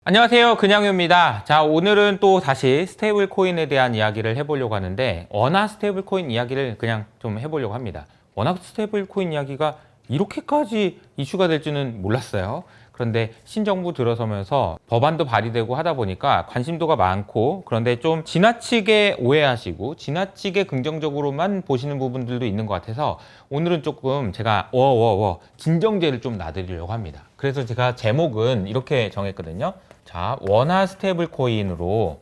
안녕하세요. 근양유입니다. 자, 오늘은 또 다시 스테이블 코인에 대한 이야기를 해보려고 하는데, 원화 스테이블 코인 이야기를 그냥 좀 해보려고 합니다. 원화 스테이블 코인 이야기가 이렇게까지 이슈가 될 줄은 몰랐어요. 그런데 신정부 들어서면서 법안도 발의되고 하다 보니까 관심도가 많고, 그런데 좀 지나치게 오해하시고 지나치게 긍정적으로만 보시는 부분들도 있는 것 같아서 오늘은 조금 제가 진정제를 좀 놔드리려고 합니다. 그래서 제가 제목은 이렇게 정했거든요. 자, 원화 스테이블 코인을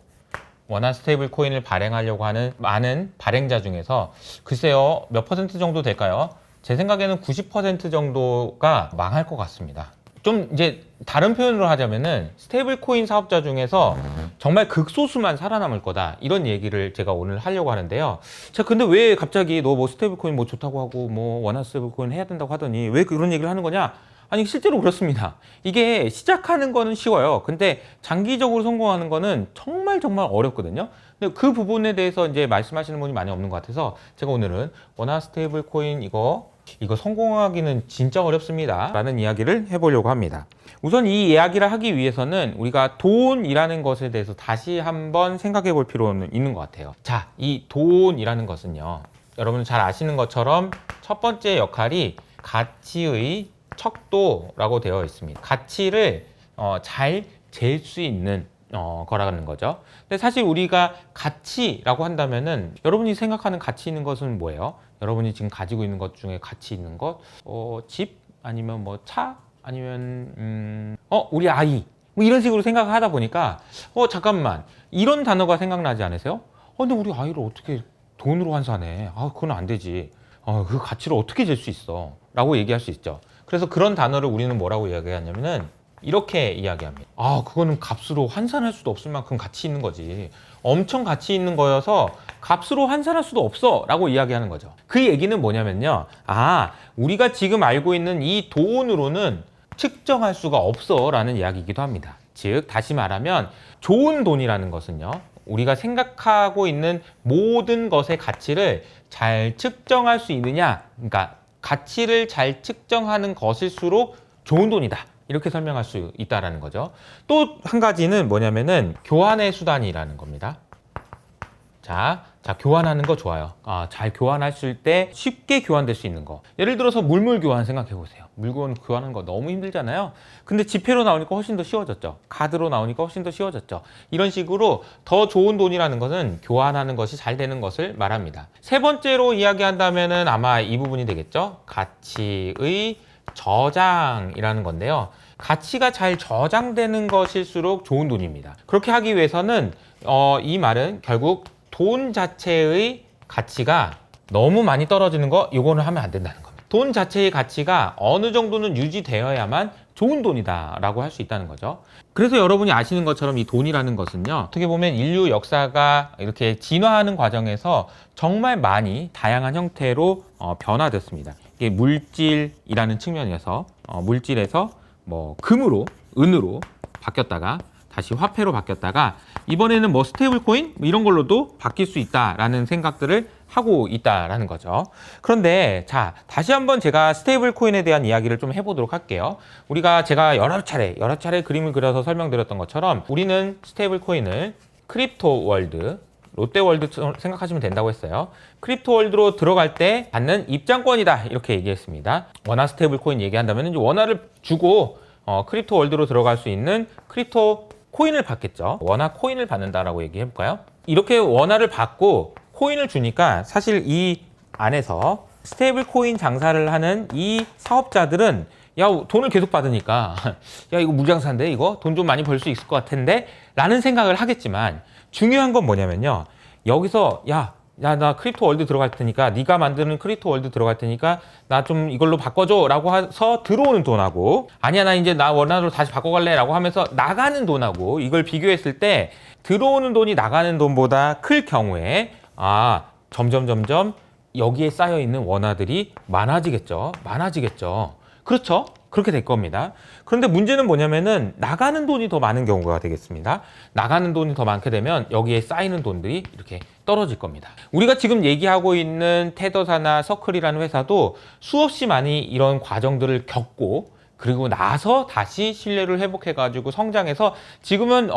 발행하려고 하는 많은 발행자 중에서 글쎄요, 몇 퍼센트 정도 될까요? 제 생각에는 90% 정도가 망할 것 같습니다. 좀 이제 다른 표현으로 하자면은 스테이블 코인 사업자 중에서 정말 극소수만 살아남을 거다, 이런 얘기를 제가 오늘 하려고 하는데요. 자, 근데 왜 갑자기 너 뭐 스테이블 코인 뭐 좋다고 하고 뭐 원화 스테이블 코인 해야 된다고 하더니 왜 그런 얘기를 하는 거냐? 아니, 실제로 그렇습니다. 이게 시작하는 거는 쉬워요. 근데 장기적으로 성공하는 거는 정말 어렵거든요. 근데 그 부분에 대해서 이제 말씀하시는 분이 많이 없는 것 같아서 제가 오늘은 원화 스테이블 코인 이거 성공하기는 진짜 어렵습니다 라는 이야기를 해보려고 합니다. 우선 이 이야기를 하기 위해서는 우리가 돈이라는 것에 대해서 다시 한번 생각해 볼 필요는 있는 것 같아요. 자, 이 돈이라는 것은요, 여러분 잘 아시는 것처럼 첫 번째 역할이 가치의 척도라고 되어 있습니다. 가치를 잘 잴 수 있는 거라는 거죠. 근데 사실 우리가 가치라고 한다면은 여러분이 생각하는 가치 있는 것은 뭐예요? 여러분이 지금 가지고 있는 것 중에 가치 있는 것, 집 아니면 뭐 차 아니면 우리 아이, 뭐 이런 식으로 생각을 하다 보니까 잠깐만, 이런 단어가 생각나지 않으세요? 근데 우리 아이를 어떻게 돈으로 환산해? 그건 안 되지. 그 가치를 어떻게 잴 수 있어? 라고 얘기할 수 있죠. 그래서 그런 단어를 우리는 뭐라고 이야기하냐면은 이렇게 이야기합니다. 그거는 값으로 환산할 수도 없을 만큼 가치 있는 거지. 엄청 가치 있는 거여서 값으로 환산할 수도 없어 라고 이야기하는 거죠. 그 얘기는 뭐냐면요, 우리가 지금 알고 있는 이 돈으로는 측정할 수가 없어 라는 이야기이기도 합니다. 즉, 다시 말하면 좋은 돈이라는 것은요, 우리가 생각하고 있는 모든 것의 가치를 잘 측정할 수 있느냐, 그러니까 가치를 잘 측정하는 것일수록 좋은 돈이다, 이렇게 설명할 수 있다라는 거죠. 또 한 가지는 뭐냐면은 교환의 수단이라는 겁니다. 자, 교환하는 거 좋아요. 잘 교환했을 때 쉽게 교환될 수 있는 거. 예를 들어서 물물 교환 생각해 보세요. 물건 교환하는 거 너무 힘들잖아요. 근데 지폐로 나오니까 훨씬 더 쉬워졌죠. 카드로 나오니까 훨씬 더 쉬워졌죠. 이런 식으로 더 좋은 돈이라는 것은 교환하는 것이 잘 되는 것을 말합니다. 세 번째로 이야기한다면은 아마 이 부분이 되겠죠. 가치의 저장이라는 건데요. 가치가 잘 저장되는 것일수록 좋은 돈입니다. 그렇게 하기 위해서는 이 말은 결국 돈 자체의 가치가 너무 많이 떨어지는 거, 이거는 하면 안 된다는 겁니다. 돈 자체의 가치가 어느 정도는 유지되어야만 좋은 돈이다 라고 할 수 있다는 거죠. 그래서 여러분이 아시는 것처럼 이 돈이라는 것은요, 어떻게 보면 인류 역사가 이렇게 진화하는 과정에서 정말 많이 다양한 형태로 변화됐습니다. 이게 물질이라는 측면에서 물질에서 뭐 금으로, 은으로 바뀌었다가 다시 화폐로 바뀌었다가 이번에는 뭐 스테이블 코인 이런 걸로도 바뀔 수 있다라는 생각들을 하고 있다라는 거죠. 그런데 자, 다시 한번 제가 스테이블 코인에 대한 이야기를 좀 해보도록 할게요. 제가 여러 차례 그림을 그려서 설명드렸던 것처럼 우리는 스테이블 코인을 크립토 월드, 롯데월드 생각하시면 된다고 했어요. 크립토 월드로 들어갈 때 받는 입장권이다, 이렇게 얘기했습니다. 원화 스테이블 코인 얘기한다면 이제 원화를 주고 크립토 월드로 들어갈 수 있는 크립토 코인을 받겠죠. 원화 코인을 받는다라고 얘기해 볼까요? 이렇게 원화를 받고 코인을 주니까 사실 이 안에서 스테이블 코인 장사를 하는 이 사업자들은 돈을 계속 받으니까 이거 무장사인데, 이거 돈 좀 많이 벌 수 있을 것 같은데 라는 생각을 하겠지만, 중요한 건 뭐냐면요, 여기서 나 크립토 월드 들어갈 테니까, 네가 만드는 크립토 월드 들어갈 테니까 나 좀 이걸로 바꿔줘 라고 해서 들어오는 돈하고, 아니야 나 이제 나 원화로 다시 바꿔갈래 라고 하면서 나가는 돈하고, 이걸 비교했을 때 들어오는 돈이 나가는 돈보다 클 경우에 점점 여기에 쌓여있는 원화들이 많아지겠죠. 그렇죠? 그렇게 될 겁니다. 그런데 문제는 뭐냐면은 나가는 돈이 더 많은 경우가 되겠습니다. 나가는 돈이 더 많게 되면 여기에 쌓이는 돈들이 이렇게 떨어질 겁니다. 우리가 지금 얘기하고 있는 테더사나 서클이라는 회사도 수없이 많이 이런 과정들을 겪고 그리고 나서 다시 신뢰를 회복해가지고 성장해서 지금은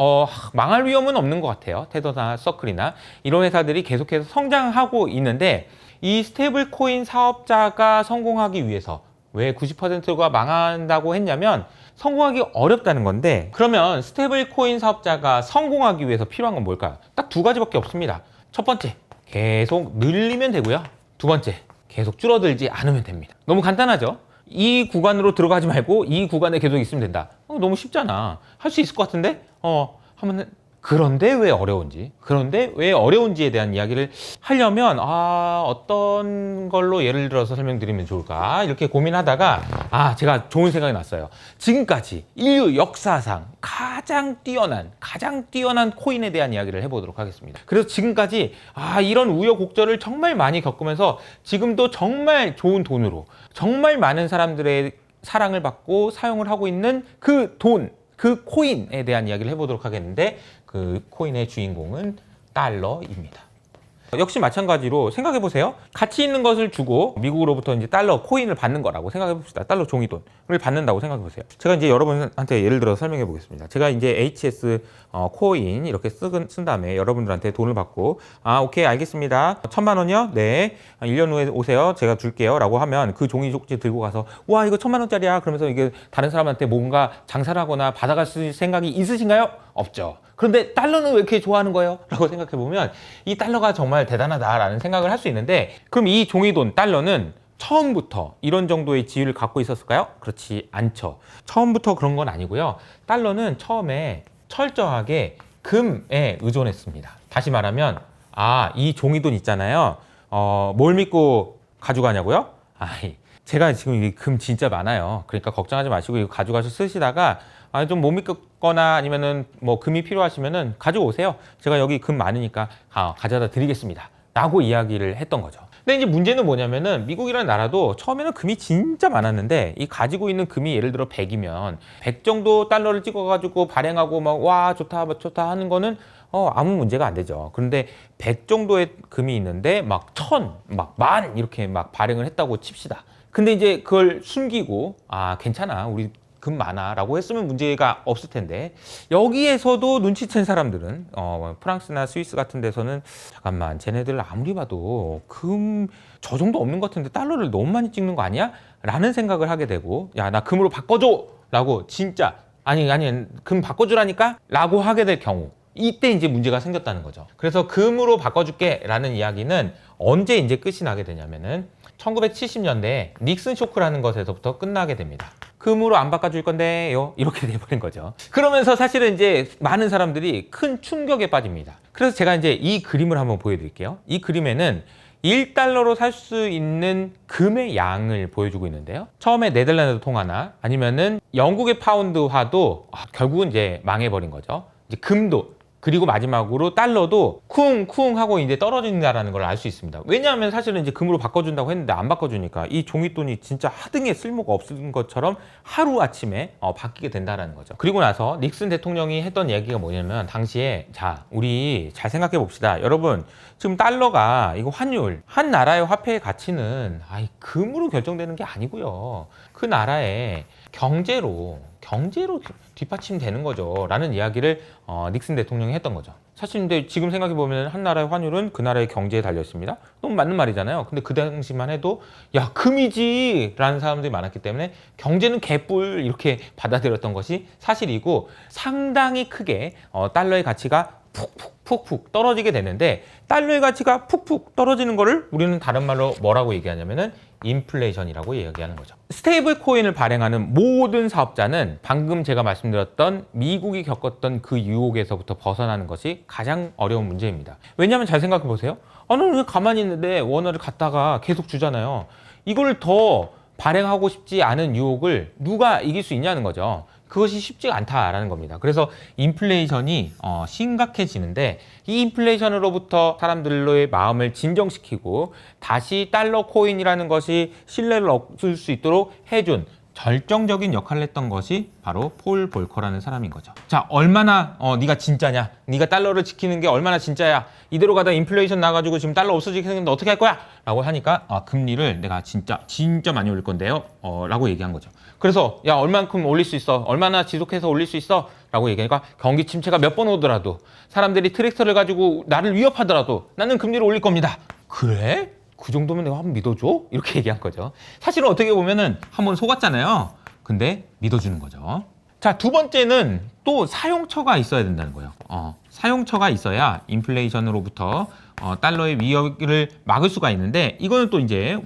망할 위험은 없는 것 같아요. 테더나 서클이나 이런 회사들이 계속해서 성장하고 있는데 이 스테이블 코인 사업자가 성공하기 위해서 왜 90%가 망한다고 했냐면 성공하기 어렵다는 건데 그러면 스테이블 코인 사업자가 성공하기 위해서 필요한 건 뭘까요? 딱 두 가지밖에 없습니다. 첫 번째, 계속 늘리면 되고요. 두 번째, 계속 줄어들지 않으면 됩니다. 너무 간단하죠? 이 구간으로 들어가지 말고 이 구간에 계속 있으면 된다. 너무 쉽잖아. 할 수 있을 것 같은데? 하면은 그런데 왜 어려운지, 그런데 왜 어려운지에 대한 이야기를 하려면 어떤 걸로 예를 들어서 설명드리면 좋을까 이렇게 고민하다가 제가 좋은 생각이 났어요. 지금까지 인류 역사상 가장 뛰어난 코인에 대한 이야기를 해보도록 하겠습니다. 그래서 지금까지 이런 우여곡절을 정말 많이 겪으면서 지금도 정말 좋은 돈으로 정말 많은 사람들의 사랑을 받고 사용을 하고 있는 그 코인에 대한 이야기를 해보도록 하겠는데 그 코인의 주인공은 달러입니다. 역시 마찬가지로 생각해 보세요. 가치 있는 것을 주고 미국으로부터 이제 달러 코인을 받는 거라고 생각해 봅시다. 달러 종이돈을 받는다고 생각해 보세요. 제가 이제 여러분한테 예를 들어 설명해 보겠습니다. 제가 이제 HS 코인 이렇게 쓴 다음에 여러분들한테 돈을 받고 오케이 알겠습니다. 1,000만 원이요? 네. 1년 후에 오세요. 제가 줄게요. 라고 하면 그 종이 쪽지 들고 가서 와 이거 1,000만 원짜리야. 그러면서 이게 다른 사람한테 뭔가 장사를 하거나 받아갈 생각이 있으신가요? 없죠. 그런데 달러는 왜 이렇게 좋아하는 거예요? 라고 생각해 보면 이 달러가 정말 대단하다라는 생각을 할 수 있는데 그럼 이 종이돈 달러는 처음부터 이런 정도의 지위를 갖고 있었을까요? 그렇지 않죠. 처음부터 그런 건 아니고요. 달러는 처음에 철저하게 금에 의존했습니다. 다시 말하면 이 종이돈 있잖아요. 뭘 믿고 가져가냐고요? 제가 지금 이 금 진짜 많아요. 그러니까 걱정하지 마시고 이거 가져가서 쓰시다가 좀 못 믿거나 아니면은 뭐 금이 필요하시면은 가져오세요. 제가 여기 금 많으니까 가져다 드리겠습니다. 라고 이야기를 했던 거죠. 근데 이제 문제는 뭐냐면은 미국이라는 나라도 처음에는 금이 진짜 많았는데 이 가지고 있는 금이 예를 들어 100이면 100 정도 달러를 찍어가지고 발행하고 막 와 좋다 하는 거는 아무 문제가 안 되죠. 그런데 100 정도의 금이 있는데 막 1000, 막 10,000 이렇게 막 발행을 했다고 칩시다. 근데 이제 그걸 숨기고 괜찮아 우리 금 많아 라고 했으면 문제가 없을 텐데 여기에서도 눈치챈 사람들은 프랑스나 스위스 같은 데서는 잠깐만 쟤네들 아무리 봐도 금 저 정도 없는 것 같은데 달러를 너무 많이 찍는 거 아니야? 라는 생각을 하게 되고 야 나 금으로 바꿔줘 라고 진짜 아니 금 바꿔주라니까 라고 하게 될 경우 이때 이제 문제가 생겼다는 거죠. 그래서 금으로 바꿔줄게 라는 이야기는 언제 이제 끝이 나게 되냐면은 1970년대에 닉슨 쇼크라는 것에서부터 끝나게 됩니다. 금으로 안 바꿔줄 건데요. 이렇게 돼버린 거죠. 그러면서 사실은 이제 많은 사람들이 큰 충격에 빠집니다. 그래서 제가 이제 이 그림을 한번 보여드릴게요. 이 그림에는 1달러로 살 수 있는 금의 양을 보여주고 있는데요. 처음에 네덜란드 통화나 아니면은 영국의 파운드화도 결국은 이제 망해버린 거죠. 이제 금도 그리고 마지막으로 달러도 쿵쿵 하고 이제 떨어진다라는 걸 알 수 있습니다. 왜냐하면 사실은 이제 금으로 바꿔준다고 했는데 안 바꿔주니까 이 종이돈이 진짜 하등에 쓸모가 없는 것처럼 하루아침에 바뀌게 된다라는 거죠. 그리고 나서 닉슨 대통령이 했던 얘기가 뭐냐면 당시에 자 우리 잘 생각해 봅시다. 여러분 지금 달러가 이거 환율 한 나라의 화폐의 가치는 금으로 결정되는 게 아니고요. 그 나라의 경제로 뒷받침되는 거죠 라는 이야기를 닉슨 대통령이 했던 거죠. 사실 근데 지금 생각해 보면 한 나라의 환율은 그 나라의 경제에 달려 있습니다. 너무 맞는 말이잖아요. 근데 그 당시만 해도 야 금이지 라는 사람들이 많았기 때문에 경제는 개뿔 이렇게 받아들였던 것이 사실이고 상당히 크게 달러의 가치가 푹푹 떨어지게 되는데 달러의 가치가 푹푹 떨어지는 거를 우리는 다른 말로 뭐라고 얘기하냐면은 인플레이션이라고 얘기하는 거죠. 스테이블 코인을 발행하는 모든 사업자는 방금 제가 말씀드렸던 미국이 겪었던 그 유혹에서부터 벗어나는 것이 가장 어려운 문제입니다. 왜냐하면 잘 생각해 보세요. 나는 그냥 가만히 있는데 원화를 갖다가 계속 주잖아요. 이걸 더 발행하고 싶지 않은 유혹을 누가 이길 수 있냐는 거죠. 그것이 쉽지가 않다라는 겁니다. 그래서 인플레이션이 심각해지는데 이 인플레이션으로부터 사람들의 마음을 진정시키고 다시 달러 코인이라는 것이 신뢰를 얻을 수 있도록 해준 결정적인 역할을 했던 것이 바로 폴 볼커라는 사람인 거죠. 자, 얼마나 네가 진짜냐? 네가 달러를 지키는 게 얼마나 진짜야? 이대로 가다 인플레이션 나가지고 지금 달러 없어지게 생겼는데 어떻게 할 거야? 라고 하니까 금리를 내가 진짜 많이 올릴 건데요. 라고 얘기한 거죠. 그래서 야, 얼만큼 올릴 수 있어? 얼마나 지속해서 올릴 수 있어? 라고 얘기하니까 경기 침체가 몇 번 오더라도 사람들이 트랙터를 가지고 나를 위협하더라도 나는 금리를 올릴 겁니다. 그래? 그 정도면 내가 한번 믿어줘? 이렇게 얘기한 거죠. 사실은 어떻게 보면은 한번 속았잖아요. 근데 믿어주는 거죠. 자, 두 번째는 또 사용처가 있어야 된다는 거예요. 사용처가 있어야 인플레이션으로부터 달러의 위협을 막을 수가 있는데, 이거는 또 이제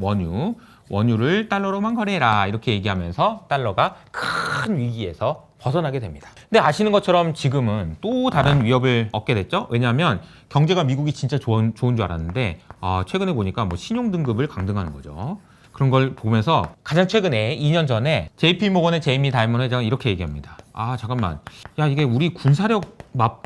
원유를 달러로만 거래해라 이렇게 얘기하면서 달러가 큰 위기에서 벗어나게 됩니다. 근데 아시는 것처럼 지금은 또 다른 위협을 얻게 됐죠. 왜냐하면 경제가 미국이 진짜 좋은 줄 알았는데 최근에 보니까 뭐 신용 등급을 강등하는 거죠. 그런 걸 보면서 가장 최근에 2년 전에 JP 모건의 제이미 다이먼 회장은 이렇게 얘기합니다. 잠깐만, 야, 이게 우리 군사력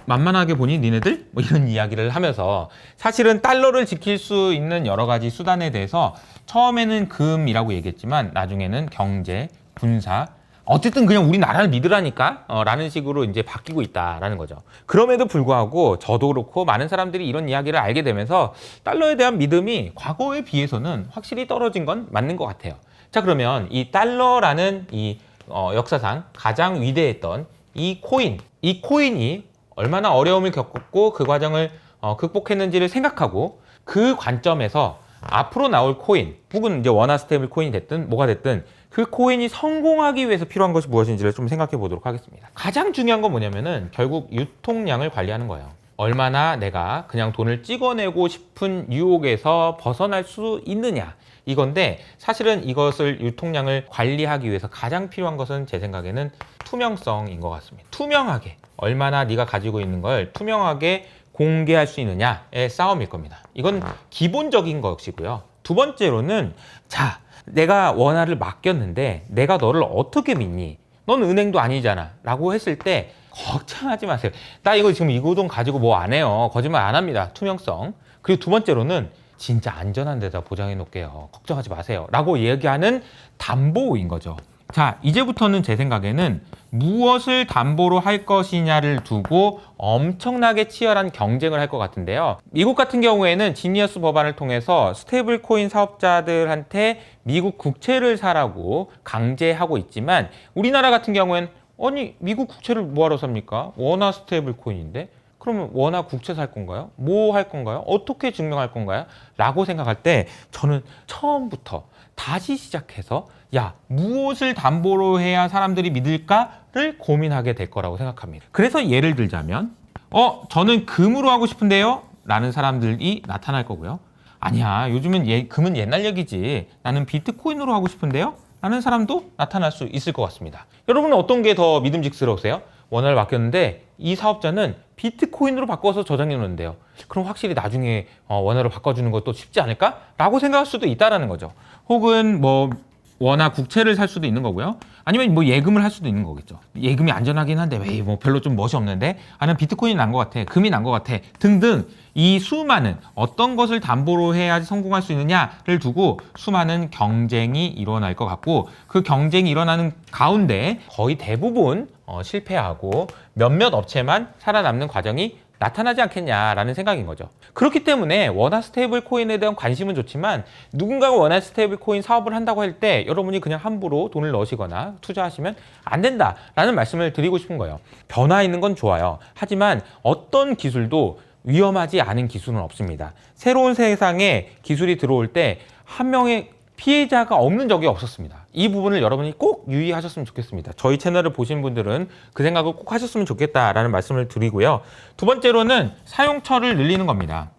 만만하게 보니 니네들? 뭐 이런 이야기를 하면서, 사실은 달러를 지킬 수 있는 여러 가지 수단에 대해서 처음에는 금이라고 얘기했지만 나중에는 경제, 군사, 어쨌든 그냥 우리나라를 믿으라니까 라는 식으로 이제 바뀌고 있다라는 거죠. 그럼에도 불구하고 저도 그렇고 많은 사람들이 이런 이야기를 알게 되면서 달러에 대한 믿음이 과거에 비해서는 확실히 떨어진 건 맞는 것 같아요. 자, 그러면 이 달러라는 이 역사상 가장 위대했던 이 코인이 얼마나 어려움을 겪었고 그 과정을 극복했는지를 생각하고, 그 관점에서 앞으로 나올 코인 혹은 이제 원화 스테이블 코인이 됐든 뭐가 됐든 그 코인이 성공하기 위해서 필요한 것이 무엇인지를 좀 생각해 보도록 하겠습니다. 가장 중요한 건 뭐냐면은 결국 유통량을 관리하는 거예요. 얼마나 내가 그냥 돈을 찍어내고 싶은 유혹에서 벗어날 수 있느냐, 이건데, 사실은 이것을 유통량을 관리하기 위해서 가장 필요한 것은 제 생각에는 투명성인 것 같습니다. 투명하게, 얼마나 네가 가지고 있는 걸 투명하게 공개할 수 있느냐의 싸움일 겁니다. 이건 기본적인 것이고요. 두 번째로는, 자, 내가 원화를 맡겼는데 내가 너를 어떻게 믿니? 넌 은행도 아니잖아 라고 했을 때 걱정하지 마세요. 나 이거 지금 이거 돈 가지고 뭐 안 해요. 거짓말 안 합니다. 투명성. 그리고 두 번째로는 진짜 안전한 데다 보장해 놓을게요. 걱정하지 마세요 라고 얘기하는 담보인 거죠. 자, 이제부터는 제 생각에는 무엇을 담보로 할 것이냐를 두고 엄청나게 치열한 경쟁을 할 것 같은데요. 미국 같은 경우에는 지니어스 법안을 통해서 스테이블 코인 사업자들한테 미국 국채를 사라고 강제하고 있지만, 우리나라 같은 경우에는 아니, 미국 국채를 뭐하러 삽니까? 원화 스테이블 코인인데? 그러면 원화 국채 살 건가요? 뭐 할 건가요? 어떻게 증명할 건가요? 라고 생각할 때 저는 처음부터 다시 시작해서 무엇을 담보로 해야 사람들이 믿을까를 고민하게 될 거라고 생각합니다. 그래서 예를 들자면 저는 금으로 하고 싶은데요? 라는 사람들이 나타날 거고요. 아니야, 요즘은 금은 옛날 얘기지. 나는 비트코인으로 하고 싶은데요? 라는 사람도 나타날 수 있을 것 같습니다. 여러분은 어떤 게 더 믿음직스러우세요? 원화를 맡겼는데 이 사업자는 비트코인으로 바꿔서 저장해 놓는데요. 그럼 확실히 나중에 원화로 바꿔주는 것도 쉽지 않을까? 라고 생각할 수도 있다라는 거죠. 혹은 뭐 원화 국채를 살 수도 있는 거고요. 아니면 뭐 예금을 할 수도 있는 거겠죠. 예금이 안전하긴 한데 왜 뭐 별로 좀 멋이 없는데, 아니면 비트코인이 난 것 같아, 금이 난 것 같아 등등, 이 수많은 어떤 것을 담보로 해야지 성공할 수 있느냐를 두고 수많은 경쟁이 일어날 것 같고, 그 경쟁이 일어나는 가운데 거의 대부분 실패하고 몇몇 업체만 살아남는 과정이 나타나지 않겠냐라는 생각인 거죠. 그렇기 때문에 원화 스테이블 코인에 대한 관심은 좋지만, 누군가가 원화 스테이블 코인 사업을 한다고 할 때 여러분이 그냥 함부로 돈을 넣으시거나 투자하시면 안 된다라는 말씀을 드리고 싶은 거예요. 변화 있는 건 좋아요. 하지만 어떤 기술도 위험하지 않은 기술은 없습니다. 새로운 세상에 기술이 들어올 때 한 명의 피해자가 없는 적이 없었습니다. 이 부분을 여러분이 꼭 유의하셨으면 좋겠습니다. 저희 채널을 보신 분들은 그 생각을 꼭 하셨으면 좋겠다라는 말씀을 드리고요. 두 번째로는 사용처를 늘리는 겁니다.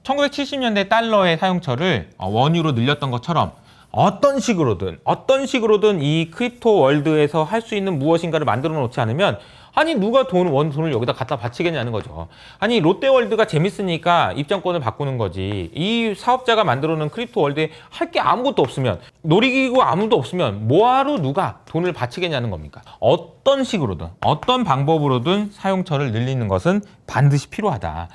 1970년대 달러의 사용처를 원유로 늘렸던 것처럼 어떤 식으로든 이 크립토 월드에서 할 수 있는 무엇인가를 만들어 놓지 않으면, 아니 누가 돈을 여기다 갖다 바치겠냐는 거죠. 아니 롯데월드가 재밌으니까 입장권을 바꾸는 거지, 이 사업자가 만들어 놓은 크립토 월드에 할 게 아무것도 없으면, 놀이기구 아무도 없으면 뭐하러 누가 돈을 바치겠냐는 겁니까? 어떤 식으로든 어떤 방법으로든 사용처를 늘리는 것은 반드시 필요하다.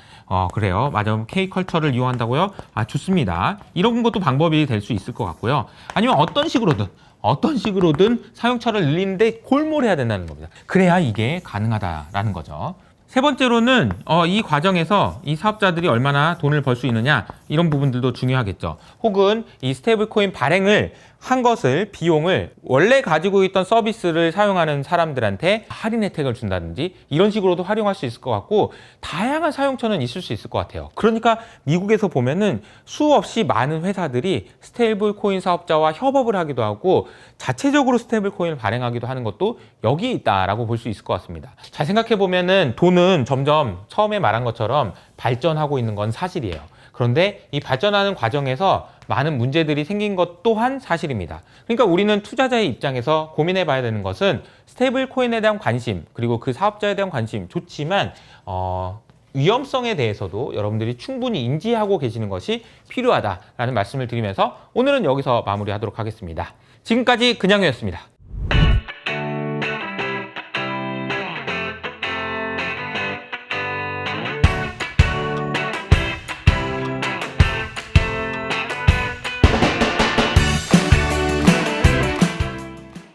그래요. 맞아. K컬처를 이용한다고요? 좋습니다. 이런 것도 방법이 될 수 있을 것 같고요. 아니면 어떤 식으로든 어떤 식으로든 사용처를 늘리는데 골몰해야 된다는 겁니다. 그래야 이게 가능하다라는 거죠. 세 번째로는 이 과정에서 이 사업자들이 얼마나 돈을 벌 수 있느냐 이런 부분들도 중요하겠죠. 혹은 이 스테이블 코인 발행을 한 것을 비용을 원래 가지고 있던 서비스를 사용하는 사람들한테 할인 혜택을 준다든지 이런 식으로도 활용할 수 있을 것 같고 다양한 사용처는 있을 수 있을 것 같아요. 그러니까 미국에서 보면은 수없이 많은 회사들이 스테이블 코인 사업자와 협업을 하기도 하고 자체적으로 스테이블 코인을 발행하기도 하는 것도 여기 있다라고 볼 수 있을 것 같습니다. 잘 생각해 보면은 돈은 점점 처음에 말한 것처럼 발전하고 있는 건 사실이에요. 그런데 이 발전하는 과정에서 많은 문제들이 생긴 것 또한 사실입니다. 그러니까 우리는 투자자의 입장에서 고민해 봐야 되는 것은 스테이블 코인에 대한 관심, 그리고 그 사업자에 대한 관심 좋지만 위험성에 대해서도 여러분들이 충분히 인지하고 계시는 것이 필요하다라는 말씀을 드리면서 오늘은 여기서 마무리하도록 하겠습니다. 지금까지 그냥이었습니다.